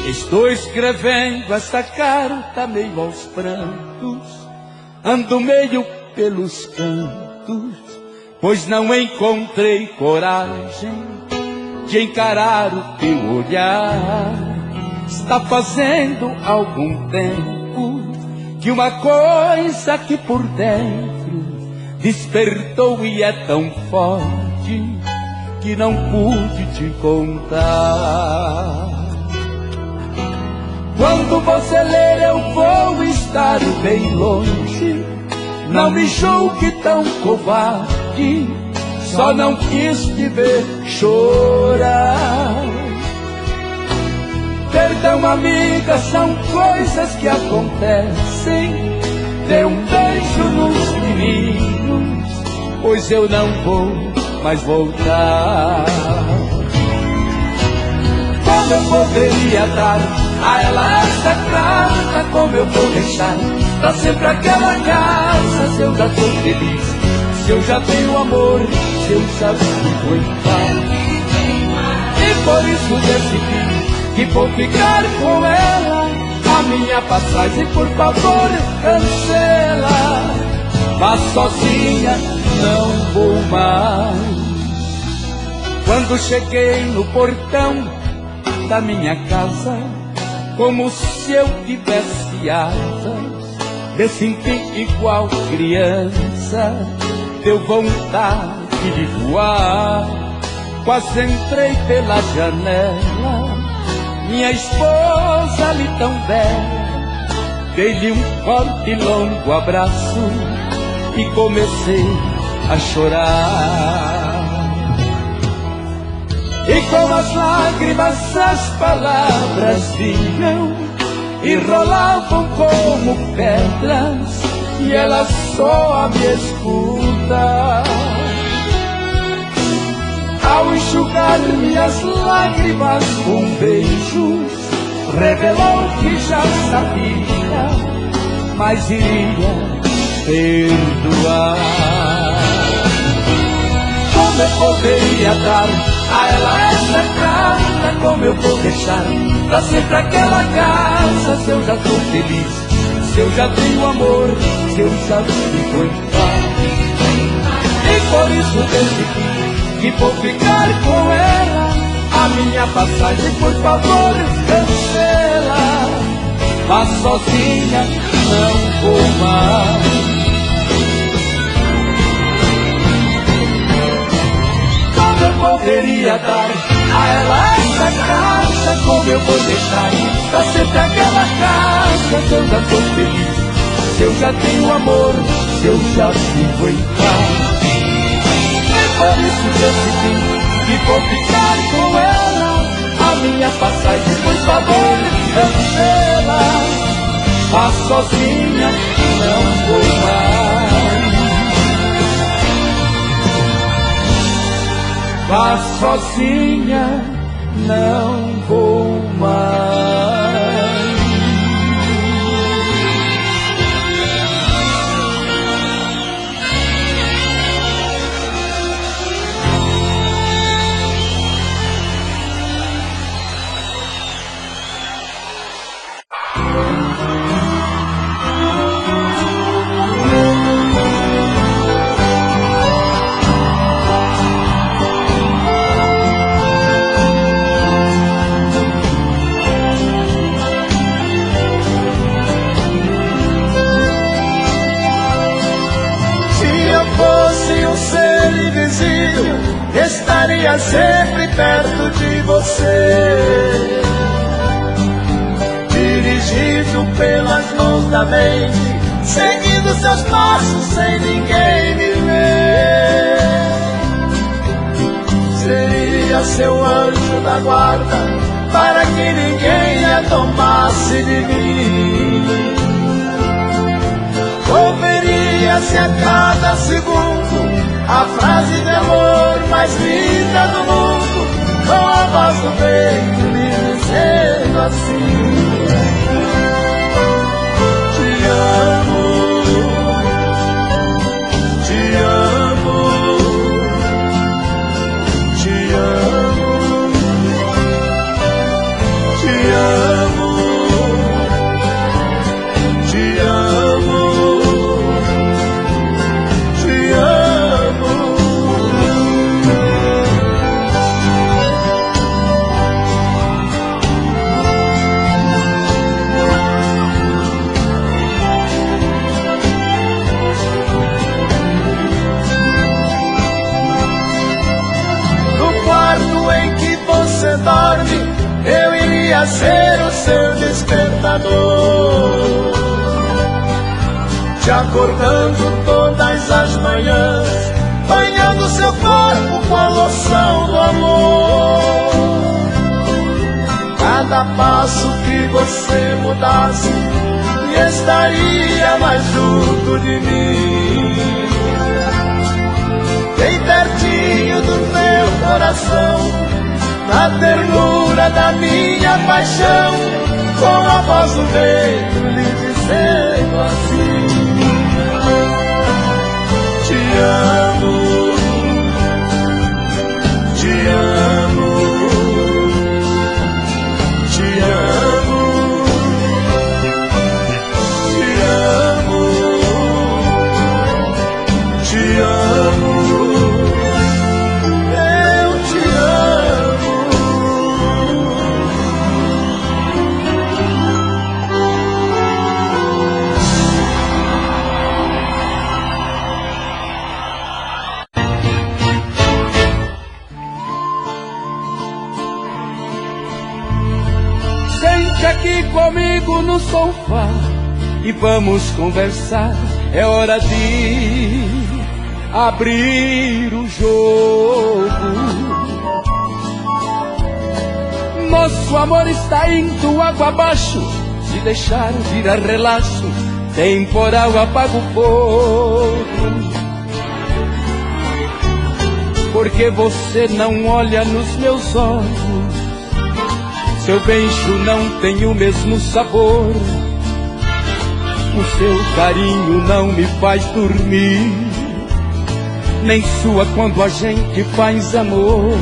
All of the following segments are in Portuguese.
Estou escrevendo essa carta meio aos prantos, ando meio pelos cantos, pois não encontrei coragem de encarar o teu olhar. Está fazendo algum tempo que uma coisa que por dentro despertou e é tão forte que não pude te contar. Quando você ler eu vou estar bem longe, não me julgue tão covarde, só não quis te ver chorar. Perdão, amiga, são coisas que acontecem. Dê um beijo nos meninos, pois eu não vou mais voltar. Como eu poderia dar a ela essa carta? Como eu vou deixar pra sempre aquela casa? Se eu já tô feliz, se eu já tenho amor, se eu já vivo em paz. E por isso decidi que vou ficar com ela. A minha passagem, por favor, cancela. Vá sozinha, não vou mais. Quando cheguei no portão da minha casa, como se eu tivesse asas, me senti igual criança, deu vontade de voar. Quase entrei pela janela, minha esposa ali tão bela, dei-lhe um forte e longo abraço e comecei a chorar. E com as lágrimas as palavras vinham e rolavam como pedras, e ela só me escuta. Ao enxugar minhas lágrimas com beijos, revelou que já sabia, mas iria perdoar. Como eu poderia dar a ela essa carta? Como eu vou deixar pra sempre aquela casa? Se eu já tô feliz, se eu já tenho amor, se eu já vivo em paz. E por isso decidi que vou ficar com ela. A minha passagem, por favor, cancela. Vá sozinha, não vou mais. Como eu poderia dar a ela essa casa? Como eu vou deixar pra sempre aquela casa? Se eu já tô feliz, se eu já tenho amor, se eu já vivo em paz. Por isso decidi que vou ficar com ela. A minha passagem, por favor, cancela. Vá sozinha, não vou mais. Vá sozinha, não vou mais. Estaria sempre perto de você, dirigido pelas mãos da mente, seguindo seus passos sem ninguém me ver. Seria seu anjo da guarda para que ninguém a tomasse de mim. Ouviria-se a cada segundo a frase de amor mais linda do mundo, com a voz do vento me dizendo assim: te amo, te amo, te amo, te amo. queria ser o seu despertador, te acordando todas as manhãs, banhando seu corpo com a loção do amor. Cada passo que você mudasse, estaria mais junto de mim, bem pertinho do meu coração, na ternura da minha paixão, com a voz do vento lhe dizendo assim: te amo, te amo, te amo, te amo, te amo, eu te amo. Sente aqui comigo no sofá e vamos conversar. É hora de abrir o jogo. Nosso amor está indo água abaixo. Se deixar virar relaxo, temporal apaga o fogo. Porque você não olha nos meus olhos, seu beijo não tem o mesmo sabor, o seu carinho não me faz dormir, nem sua quando a gente faz amor.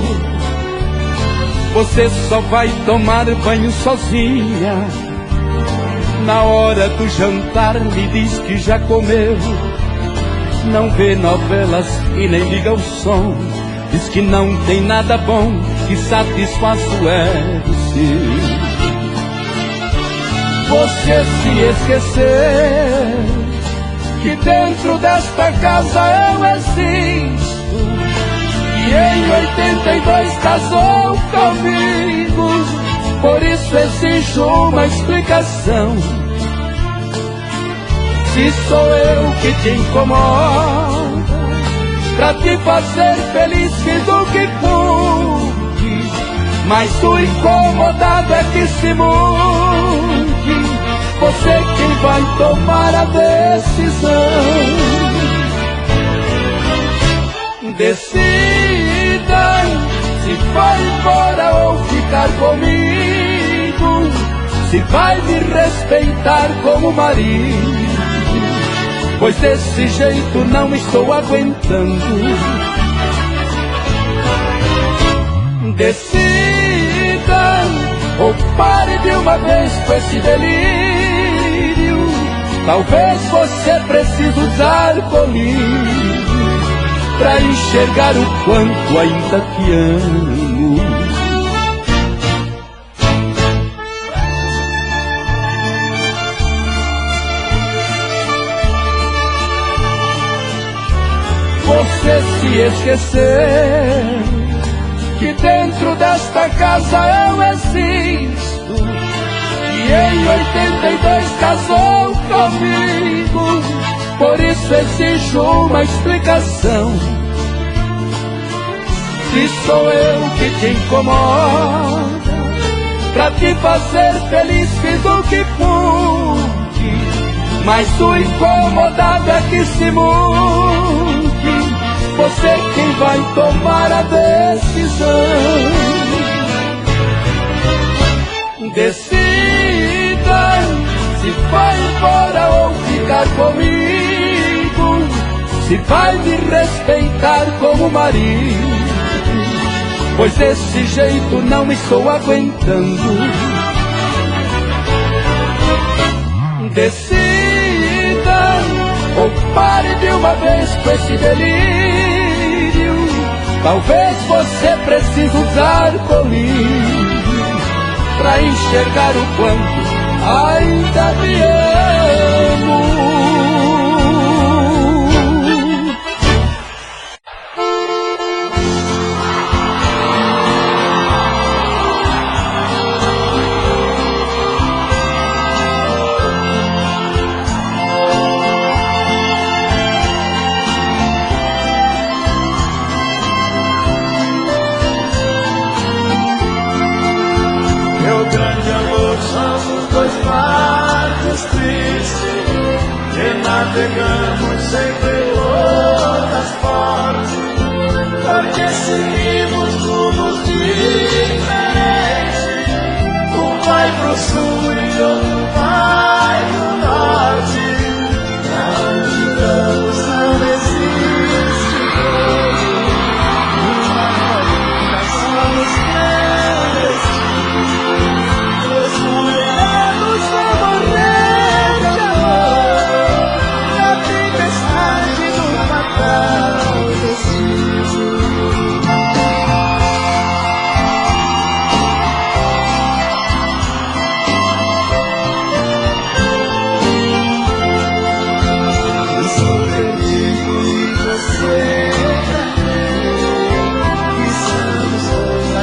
Você só vai tomar banho sozinha, na hora do jantar me diz que já comeu. Não vê novelas e nem liga o som, diz que não tem nada bom que satisfaz o ego seu. Você se esqueceu que dentro desta casa eu existo, e em 82 casou comigo. Por isso exijo uma explicação. Se sou eu que te incomoda, pra te fazer feliz fiz o que pude, mas o incomodado é que se mude. Você quem vai tomar a decisão. Decida se vai embora ou ficar comigo, se vai me respeitar como marido, pois desse jeito não estou aguentando. Decida ou pare de uma vez com esse delírio. Talvez você precise usar colírio pra enxergar o quanto ainda te amo. Você se esqueceu que dentro desta casa eu existo, e em 82 casou comigo. Por isso exijo uma explicação. Se sou eu que te incomoda, pra te fazer feliz fiz o que pude, mas o incomodado é que se mude. Você quem vai tomar a decisão. Decida se vai embora ou ficar comigo, se vai me respeitar como marido, pois desse jeito não estou aguentando. Decida ou pare de uma vez com esse delírio. Talvez você precise usar colírio pra enxergar o quanto ainda me amo. anos tristes, que navegamos sempre outras fortes, porque seguimos rumos diferentes. Um vai pro sul e outro vai pro norte. Não digamos, não existe hoje. Uma nova somos três. Os morenos vão morrer de amor na tempestade do fatal destino.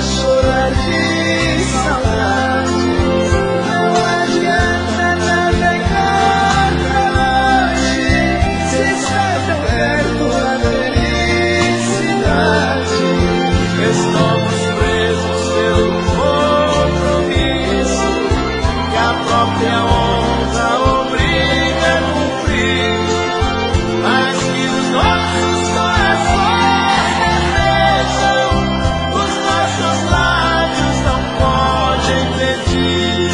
Chorar de saudade, não adianta navegar pra longe, se está tão perto a felicidade. Estamos presos pelo compromisso que a própria honra obriga a cumprir, mas que os nossos corações desejam, os nossos lábios não podem pedir.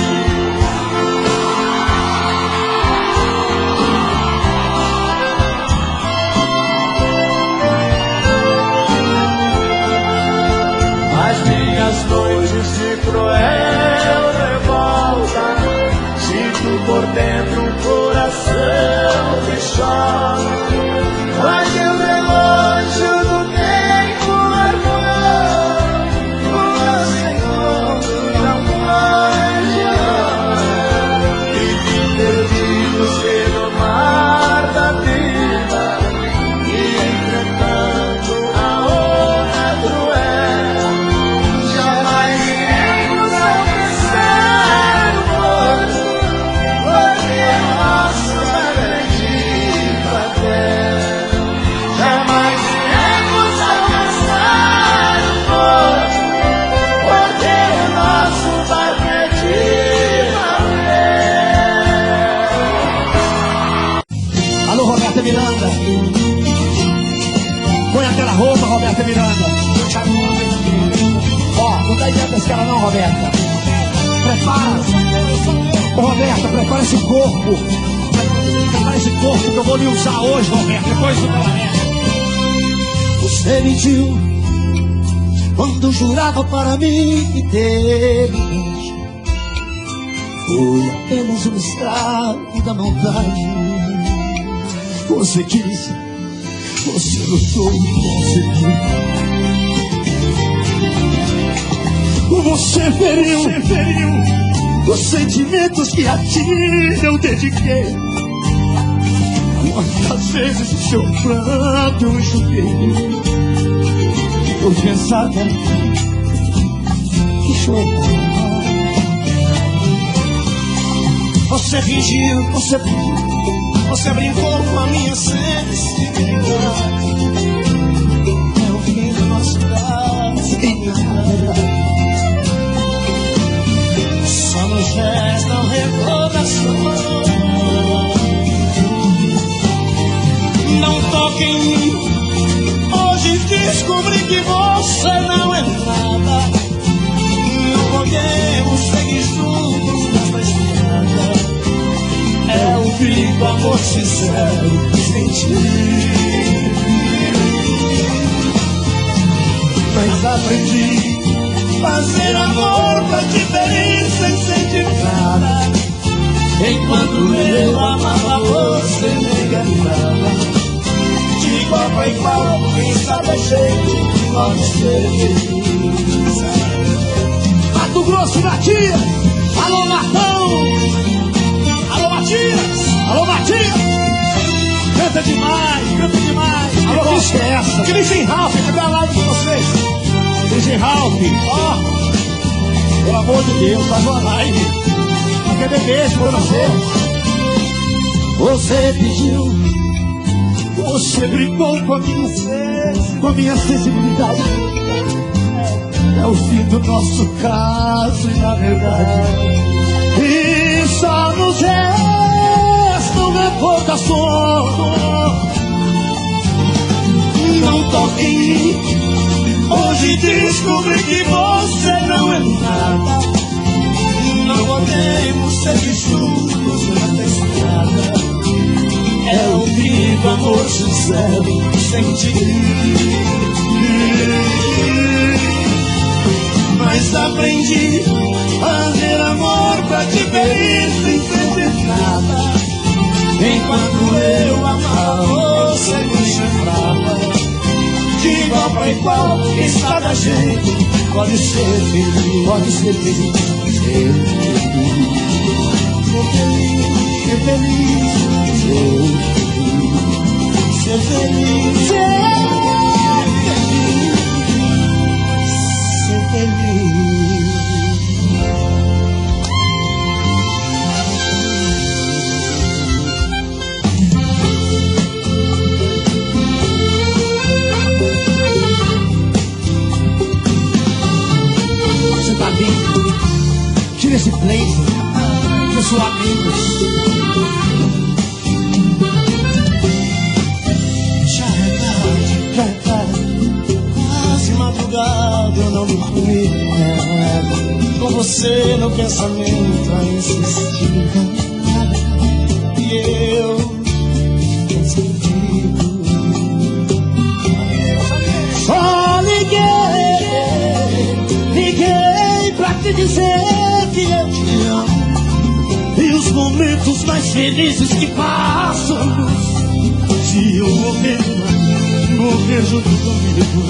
As minhas noites de cruel revolta, sinto por dentro um coração que chora, mas o relógio do tempo marcou o nosso encontro não pode hora. Vivi perdidos pelo mar da vida, e entretanto a onda cruel. Jamais iremos alcançar o porto, porque nosso barco a terra. Jamais iremos alcançar o porto, porque nosso barco é de papel. Alô, Roberta Miranda. Põe aquela roupa, Roberta Miranda. Ó, não dá ideia desse cara não, Roberta. Prepara. Ô, Roberta, prepara esse corpo. Prepara esse corpo que eu vou lhe usar hoje, Roberta. Depois do cabaré. Você mentiu quando jurava para mim que teve beijo. Foi apenas um estrago da maldade. Você quis, você lutou e conseguiu. Você feriu os sentimentos que a ti eu dediquei. Quantas vezes o seu pranto eu enxuguei por pensar que chorar. Você fingiu, você brincou com a minha sensibilidade. É o fim do nosso caso, minha verdade. Só nos restam recordações. Não toque em mim. Hoje descobri que você não é nada. Não podemos seguir juntos nessa estrada. É o fim do amor sincero sem ti. Mas aprendi fazer amor pra te ferir sem sentir nada. Enquanto eu amava você me enganava. De igual pra igual, quem sabe é jeito de nós ser feliz. Mato Grosso, Matias. Alô, Matão. Alô, Matias. Alô, Matias. Canta demais, canta demais. Alô, que é essa? Christian Ralph, cadê a live com vocês? Christian Ralph, ó. Pelo amor de Deus, faz uma live. Quer beijo pra você? Você pediu, você brincou com a minha sensibilidade. é o fim do nosso caso e na verdade, E só nos resta recordações. Não toque em mim, hoje descobri que você não é nada. Não podemos seguir juntos nessa estrada. É o grito, amor sincero, sem ti. Mas aprendi a fazer amor pra te ferir sem sentir nada. Enquanto eu amava, você me chifrava. De igual pra igual, quem está da gente pode ser feliz, pode ser feliz, ser feliz, ser feliz, ser feliz, ser feliz, ser feliz. Tira esse play, eu sou amigos. Já é tarde, quase madrugada, eu não dormi. Com você no pensamento a insistir. E eu consigo. Só liguei pra te dizer que eu te amo. E os momentos mais felizes que passamos, se eu morrer junto comigo.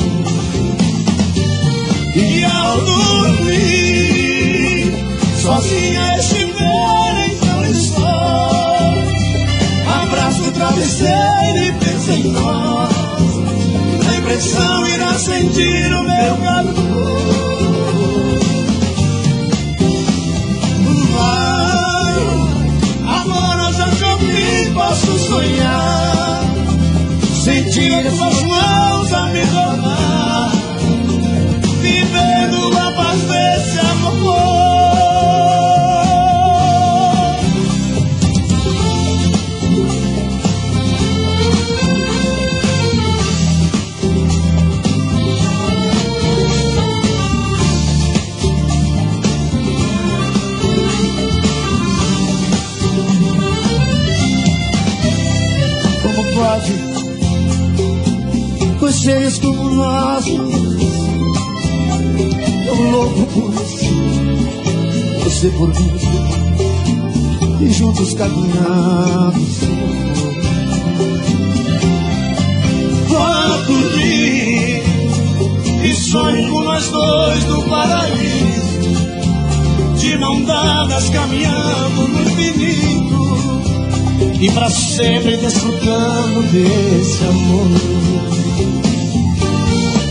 E ao dormir, sozinha estiver em teu lençol, abraço o travesseiro e penso em nós. A impressão irá sentir o meu calor. Posso sonhar, sentir as suas mãos a me tomar, vivendo a paz desse amor. Pois seres como nós, tão louco por você por mim, e juntos caminhamos. Vou dormir e sonho com nós dois no paraíso, de mão dadas caminhando no infinito, e pra sempre desfrutando desse amor.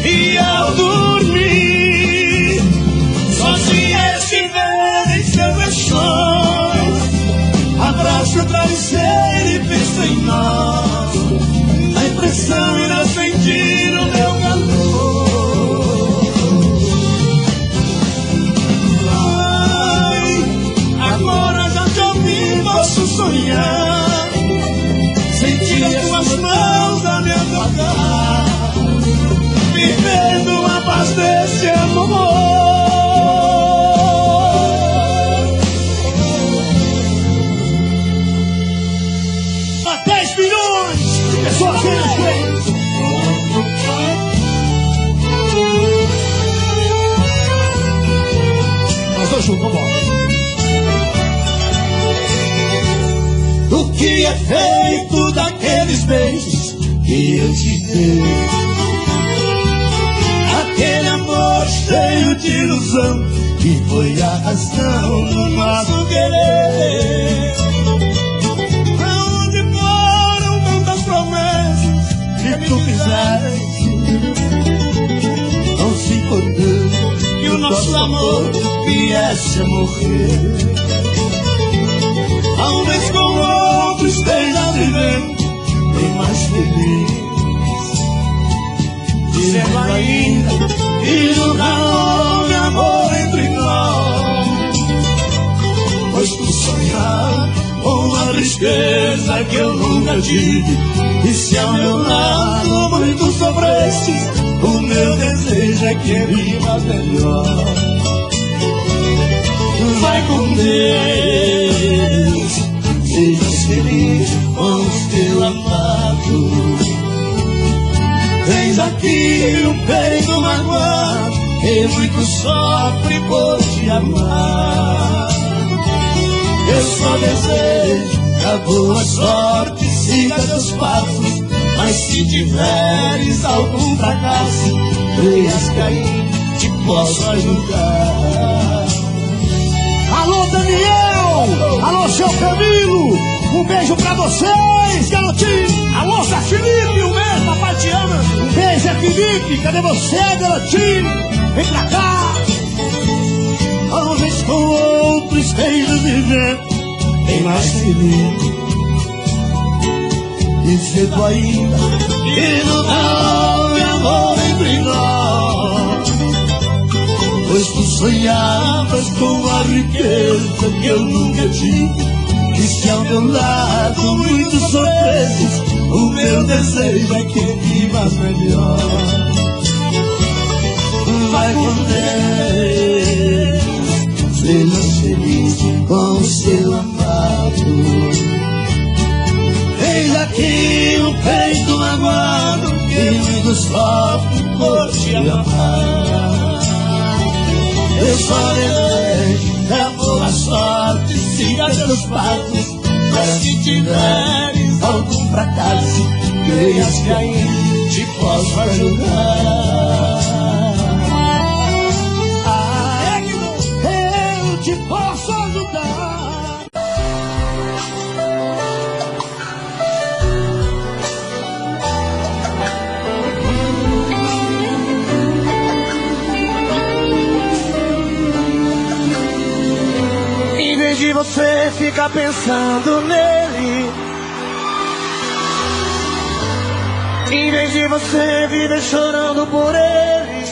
E ao dormir, sozinha estiver em seus lençóis, abraço o travesseiro e penso em nós. A impressão irá sentir o meu calor. Ai, agora já te ouvi, posso sonhar, sentir as tuas mãos a me tocar, vivendo a paz desse amor. Há 10 milhões de pessoas vendo gente. Nós dois juntos, vamos. O que é feito daqueles beijos que eu te dei? Aquele amor cheio de ilusão que foi a razão do nosso querer. Aonde foram tantas promessas que tu fizeste, não se importou que o nosso amor viesse a morrer. Talvez com outro esteja vivendo bem mais feliz, dizendo ainda que nunca houve amor entre nós, pois tu sonhar com uma tristeza coisa que eu nunca tive. E se ao meu lado muito sofrestes, o meu desejo é que vivas melhor. Vai com Deus, seja feliz com o teu amado. Eis aqui o peito magoado, que muito sofre por te amar. Eu só desejo a boa sorte, siga teus passos, mas se tiveres algum fracasso, creias que aí te posso ajudar. Alô, Daniel! Alô, seu Camilo! Um beijo pra vocês, garotinho! Alô, Zé Felipe, um beijo, papai te ama! Um beijo, Zé Felipe, cadê você, garotinho? Vem pra cá! Talvez com outro esteja vivendo bem mais feliz, dizendo ainda que não há amor entre nós, pois tu sonhavas com a riqueza que eu nunca tive. E se ao meu lado muito sofresses, o meu desejo é que vivas melhor. Vai com Deus, seja feliz com o seu amado. Eis aqui o peito magoado, que muito sofre por te amar. Eu só desejo a boa sorte, siga teus passos, mas se tiveres algum fracasso, creias que aí te posso ajudar. Eu te posso ajudar. Em vez de você ficar pensando nele, em vez de você viver chorando por ele,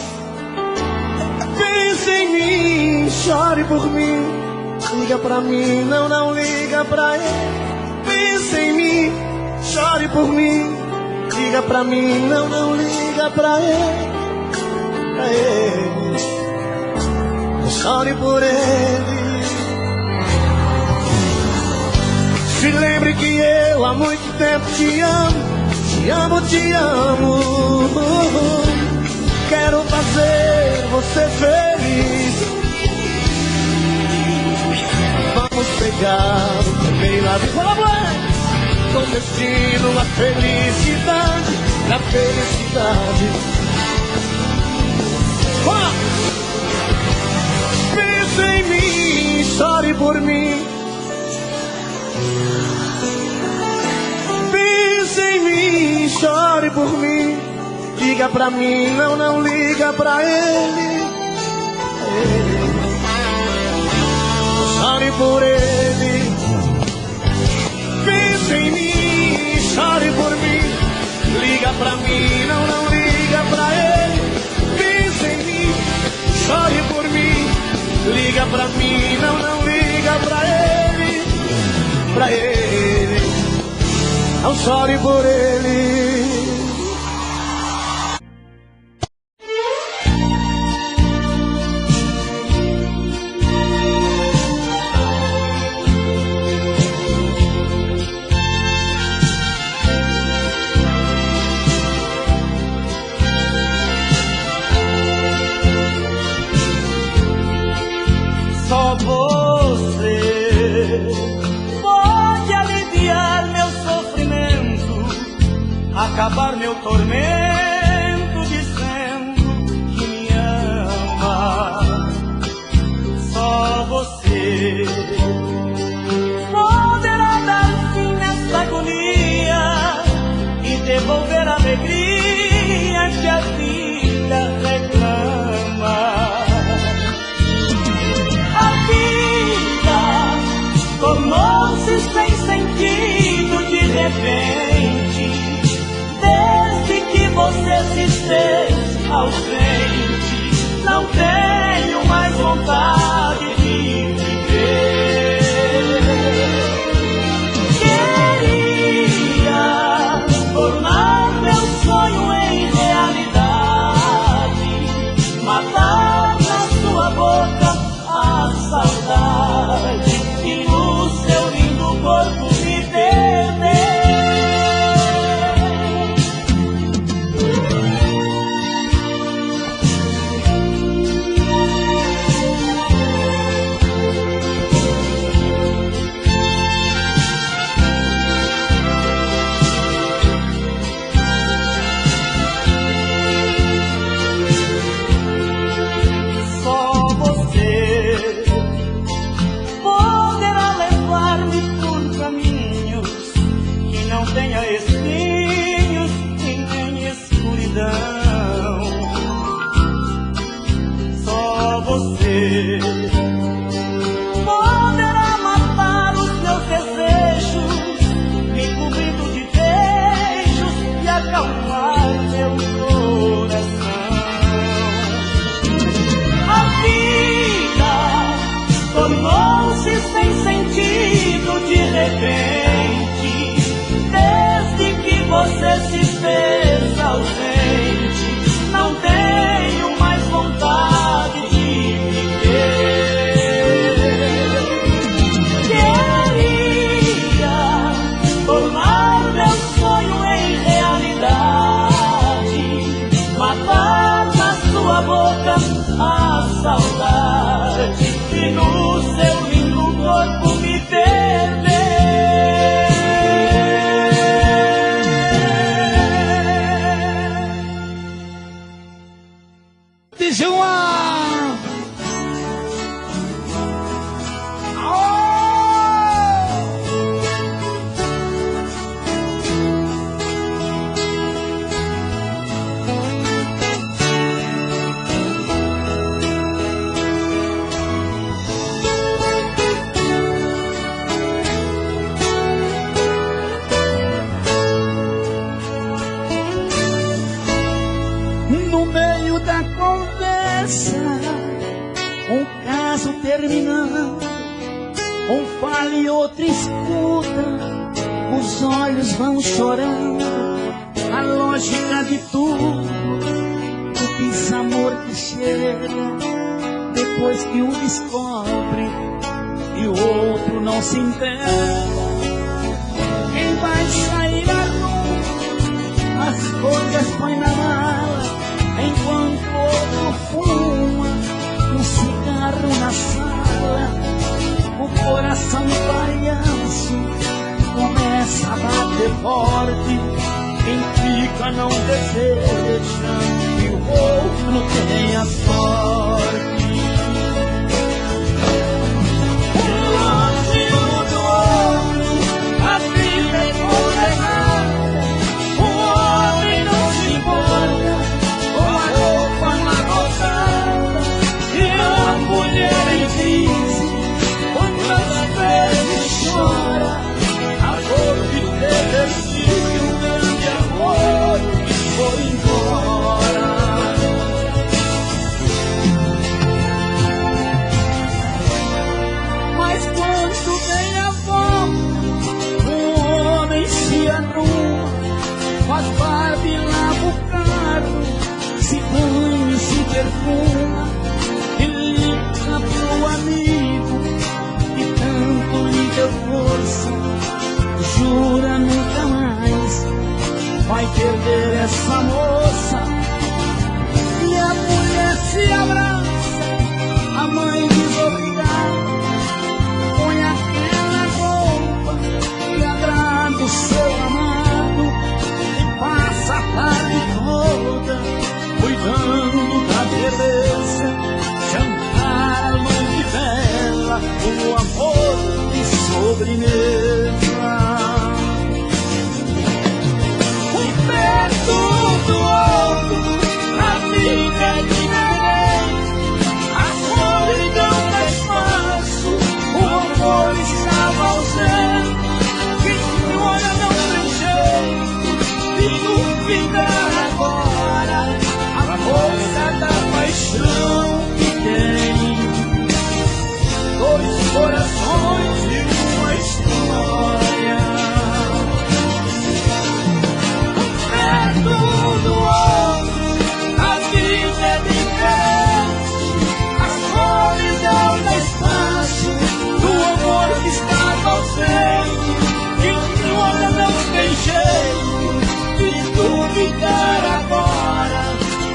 pense em mim, chore por mim, liga pra mim, não liga pra ele. Pense em mim, chore por mim, liga pra mim, não liga pra ele. Chore por ele. Se lembre que eu há muito tempo te amo, te amo, te amo. Quero fazer você feliz. Vamos pegar o primeiro avião, com destino à felicidade, na felicidade. Pense em mim, chore por mim. Pense em mim, chore por mim. Liga pra mim, não liga pra ele. Chore por ele. Pense em mim, chore por mim. Liga pra mim, não liga pra ele. Pense em mim, chore por mim. Liga pra mim, não liga pra ele. Pra ele, não chore por ele. Só você pode aliviar meu sofrimento, acabar meu tormento, dizendo que me ama. Só você poderá dar fim nessa agonia e devolver a alegria que a vida reclama. Tornou-se sem sentido de repente, desde que você poderá matar os meus desejos, me cobrindo de beijos e acalmar meu coração. A vida tornou-se sem sentido de repente, desde que você se fez ausente. Não tenho mais vontade de viver. Queria tornar meu sonho em realidade, matar na sua boca a saudade e no seu lindo corpo me perder. No meio da conversa, um caso terminando, um fala e outro escuta, os olhos vão chorando. A lógica de tudo, o desamor que chega depois que um descobre e o outro não se entera. Quem vai sair à rua, as coisas põe na mala, enquanto outro fuma um cigarro na sala. O coração variando começa a bater forte. Quem fica não deseja que o outro tenha sorte. Longe um do outro, a vida é condenada. O homem não se importa com a roupa amarrotada, e a mulher em crise quantas vezes chora a dor de ter perdido um grande amor que foi embora. Mas quando vem a volta, o homem se arruma, faz barba e lava o carro, se banha e se perfuma, e liga pro amigo que tanto lhe deu força. Jura nunca mais vai perder essa moça. E a mulher se abraça, a mãe desobrigada põe aquela roupa que agrada o seu amado e passa a tarde toda cuidando da beleza, jantar à luz de vela, o amor de sobremesa. Um perto do outro, a vida é diferente, a solidão faz espaço, o amor estava ausente. Quem olha não tem jeito de duvidar agora a força da paixão que tem. Dois corações e uma história. Perto do outro, a vida é diferente, a solidão dá espaço do amor que estava ausente. Quem olha não tem jeito de duvidar agora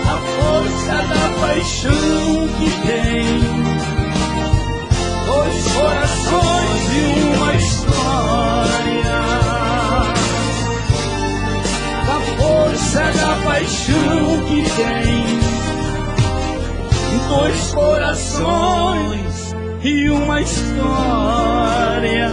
a força da paixão que tem. Dois corações e uma história, da força da paixão que tem. Dois corações e uma história.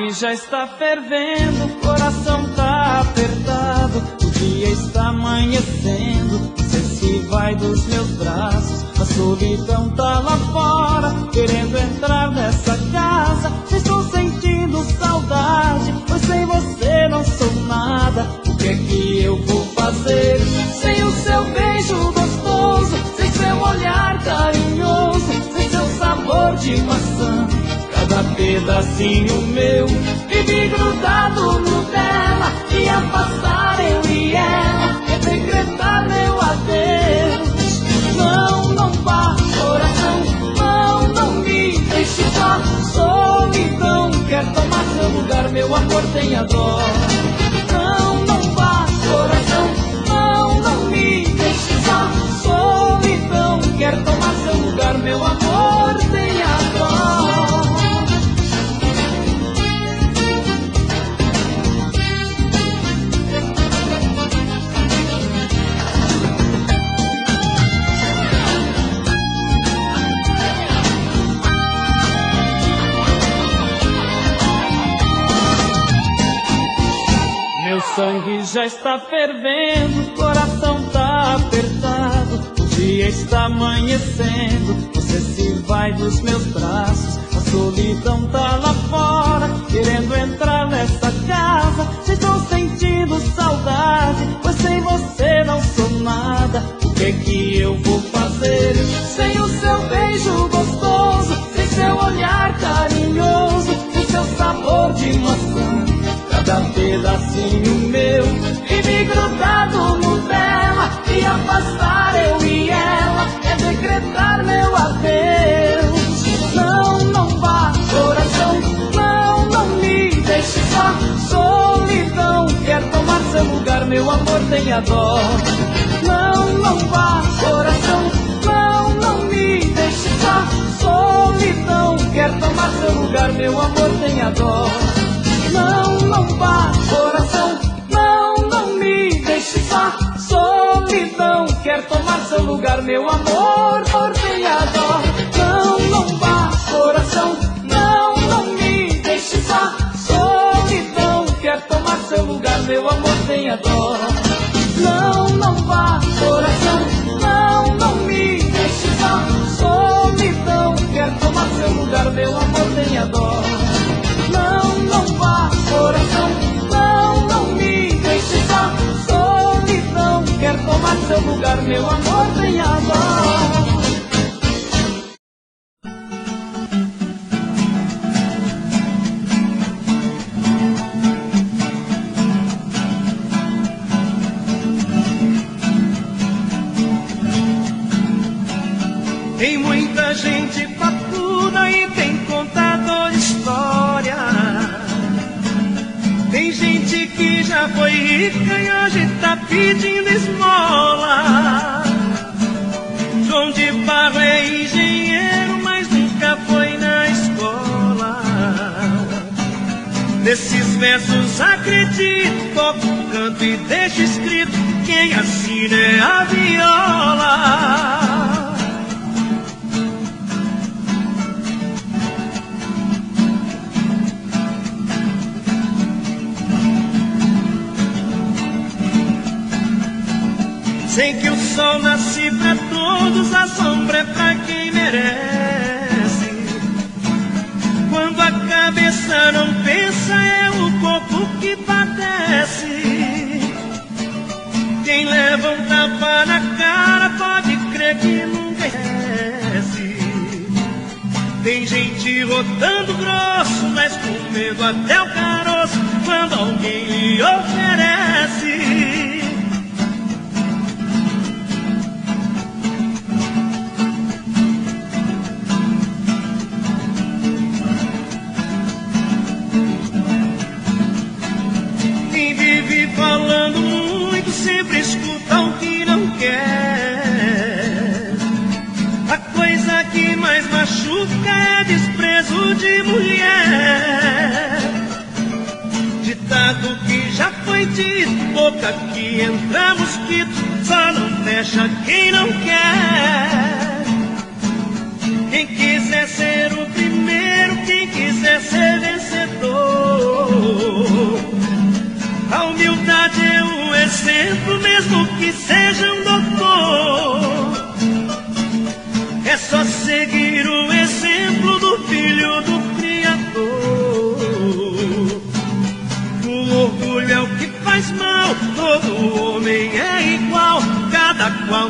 sangue já está fervendo, o coração tá apertado, o dia está amanhecendo, você se vai dos meus braços, a solidão tá lá fora, querendo entrar nessa casa, estou sentindo saudade, pois sem você não sou nada, o que é que eu vou fazer? Sem o seu beijo gostoso, sem seu olhar carinhoso, sem seu sabor de maçã, cada pedacinho meu vive grudado no dela, e afastar eu e ela é decretar meu adeus. Não, não vá, coração, não, não me deixe só. Solidão quer tomar seu lugar, meu amor, tenha dó. Não, não vá, coração, não, não me deixe só. Solidão quer tomar seu lugar, meu amor, tenha dó. Meu sangue já está fervendo, o coração tá apertado, o dia está amanhecendo, você se vai dos meus braços, a solidão tá lá fora, querendo entrar nessa casa, estou sentindo saudade, pois sem você não sou nada, o que é que eu vou fazer? Sem o seu beijo gostoso, sem seu olhar carinhoso, sem seu sabor de maçã, cada pedacinho meu vive grudado no dela, e afastar eu e ela é decretar meu adeus. Não, não vá, coração, não, não me deixe só. Solidão quer tomar seu lugar, meu amor, tenha dó. Não, não vá, coração, não, não me deixe só. Solidão quer tomar seu lugar, meu amor, tenha dó. Não, não vá, coração, não, não me deixe só. Solidão quer tomar seu lugar, meu amor, tenha dó. Não, não vá, coração, não, não me deixe só. Solidão quer tomar seu lugar, meu amor, tenha dó. Não, não vá, coração, não, não me deixe só. Solidão quer tomar seu lugar, meu amor, tenha dó. Não, não vá, coração, não, não me deixe só. Solidão quer tomar seu lugar, meu amor, tenha dó. Tem muita gente papuda e tem contador de história. Tem gente que já foi rica e hoje tá pedindo esmola. João de Barro é engenheiro, mas nunca foi na escola. Nesses versos acredito, toco, canto e deixo escrito, quem assina é a viola. Sei que o sol nasce pra todos, a sombra é pra quem merece. Quando a cabeça não pensa, é o corpo que padece. Quem leva um tapa na cara pode crer que nunca esquece. Tem gente rodando grosso, mas comendo até o caroço quando alguém lhe oferece. Falando muito, sempre escuta o que não quer. A coisa que mais machuca é desprezo de mulher. Ditado que já foi dito, boca que entra mosquito, só não fecha quem não quer. Quem quiser ser o primeiro, quem quiser ser vencedor,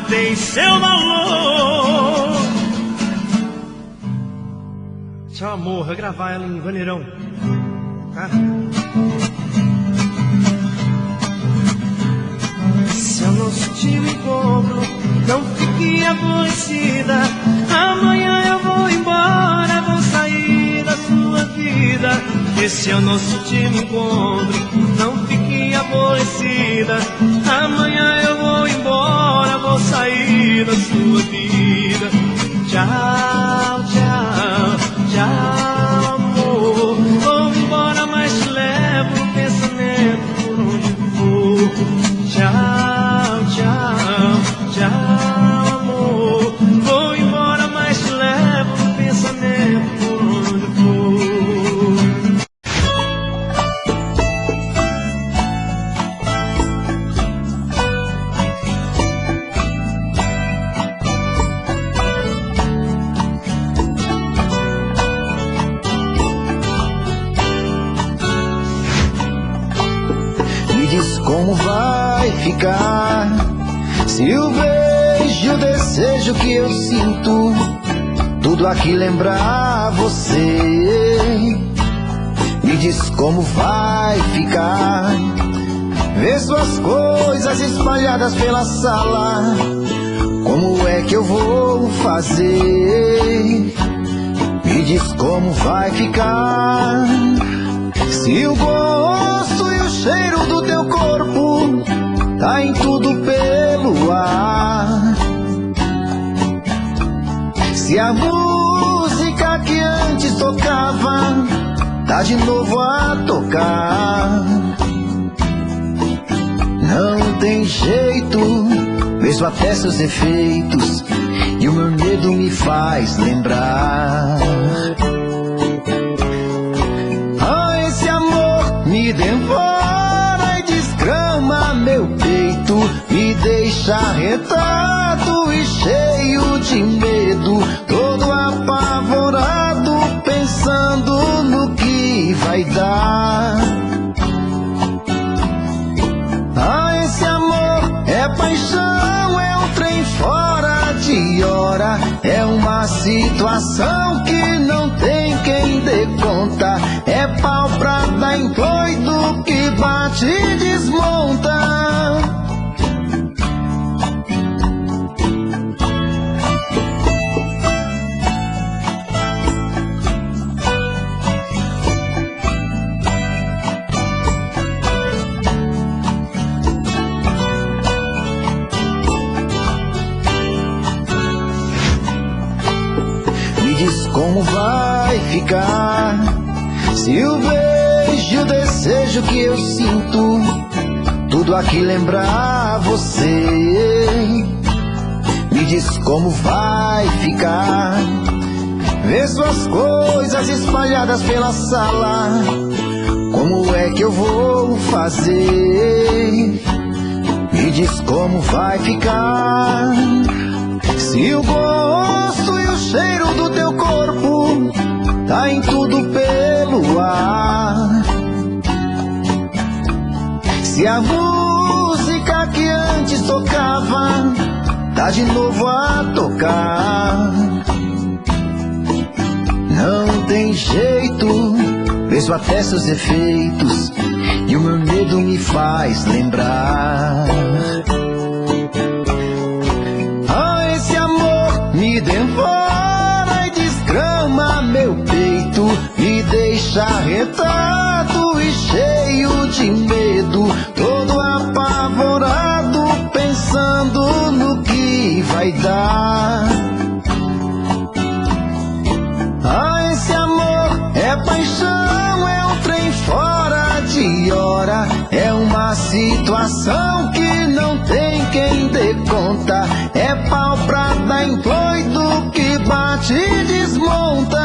tem seu valor. Tchau, amor, vai gravar ela em Vaneirão, tá? Se eu não te encontro, não fique aborrecida. Amanhã eu vou embora, vou sair da sua vida. E se eu não te encontro, não fique aborrecida. Amanhã eu vou embora, vou sair da sua vida. Tchau, tchau, tchau, amor. Vou embora, mas te levo no pensamento por onde for. Tchau, tchau, tchau, amor. Vou embora, mas te levo no pensamento por onde for. Me diz como vai ficar se o beijo, o desejo que eu sinto, tudo aqui lembrar você. Me diz como vai ficar ver suas coisas espalhadas pela sala. Como é que eu vou fazer? Me diz como vai ficar se o gosto e o cheiro do teu corpo tá em tudo pelo ar. Se a música que antes tocava tá de novo a tocar. Não tem jeito, vejo até seus efeitos e o meu medo me faz lembrar. Esse amor me devora e desgrama meu peito, me deixa retado e cheio de medo, todo apavorado, pensando no que vai dar. Esse amor é paixão, é um trem fora de hora, é uma situação que não tem quem dê conta, é pau pra dar em doido que bate e desmonta. Como vai ficar se o beijo, o desejo que eu sinto, tudo aqui lembrar você? Me diz como vai ficar ver suas coisas espalhadas pela sala. Como é que eu vou fazer? Me diz como vai ficar se o gosto e o cheiro do teu corpo tá em tudo pelo ar. Se a música que antes tocava tá de novo a tocar. Não tem jeito, vejo até seus efeitos e o meu medo me faz lembrar. Esse amor me devora e desgrama meu peito, me deixa retado e cheio de medo, todo apavorado, pensando no que vai dar. Esse amor é paixão, é um trem fora de hora, é uma situação que não tem quem dê conta, é pau pra dar em doido que bate e desmonta.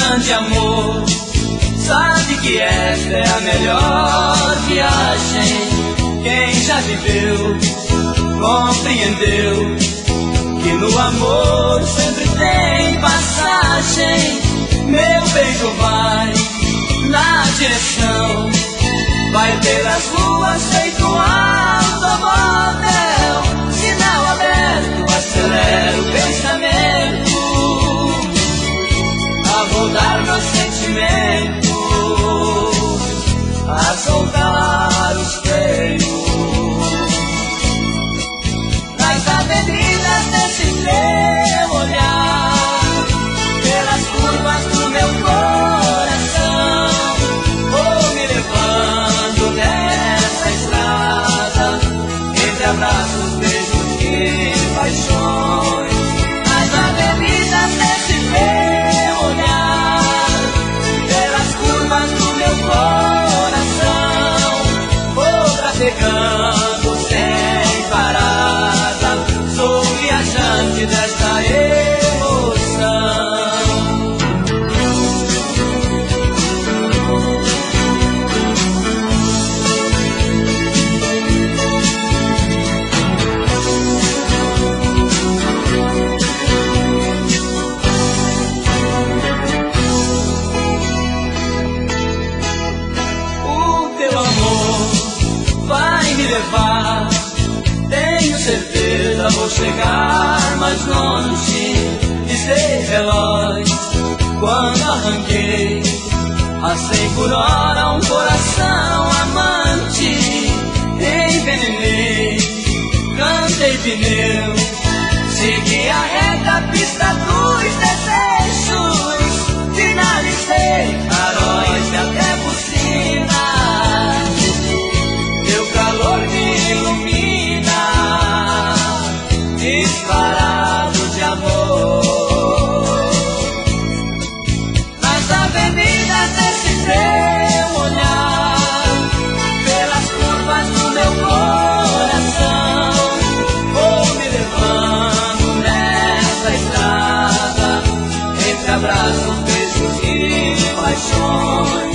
grande amor, sabe que esta é a melhor viagem. Quem já viveu, compreendeu que no amor sempre tem passagem. Meu beijo vai na direção, vai pelas ruas feito um automóvel. Sinal aberto, acelera o pensamento, a rodar meu sentimento, a soltar os freios. Nas avenidas desse teu olhar, pelas curvas do meu coração, vou me levando nessa estrada, entre abraços, beijos e paixões. Nas avenidas desse teu olhar, pelas curvas do meu coração, vou trafegando sem parada, sou viajante desta emoção. O teu amor vai me levar, tenho certeza vou chegar mais longe. Pisei veloz quando arranquei a 100 por hora um coração amante. Envenenei, cantei pneu, segui a reta pista dos desejos. Finalizei faróis e até buzinas, teu calor me ilumina, disparado de amor. Nas avenidas desse teu olhar, pelas curvas do meu coração, vou me levando nessa estrada, entre abraços, beijos e paixões.